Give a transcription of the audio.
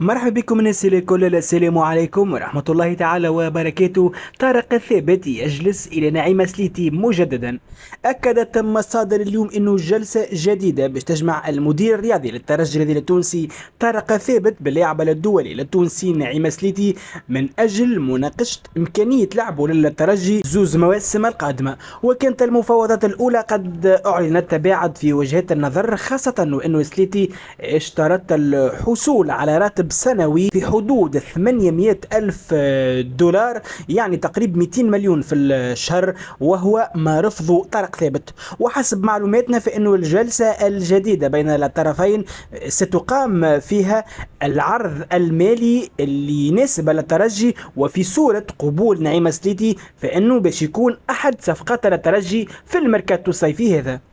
مرحبا بكم الناس الكل، السلام عليكم ورحمة الله تعالى وبركاته. طارق الثابت يجلس إلى نعيمة سليتي مجددا. أكدت مصادر اليوم أنه جلسة جديدة باش تجمع المدير الرياضي للترجي الرياضي التونسي طارق الثابت باللاعب الدولي للتونسي نعيمة سليتي من أجل مناقشة إمكانية لعبه للترجي زوز مواسم القادمة. وكانت المفاوضات الأولى قد أعلنت بعد في وجهات النظر، خاصة أنه سليتي اشترط الحصول على راتب سنوي في حدود 800 ألف دولار، يعني تقريبا 200 مليون في الشهر، وهو ما رفضه طارق ثابت. وحسب معلوماتنا فإنه الجلسة الجديدة بين الطرفين ستقام فيها العرض المالي اللي يناسب الترجي، وفي صورة قبول نعيمة سليتي فإنه باش يكون أحد صفقات الترجي في الميركاتو الصيفي هذا.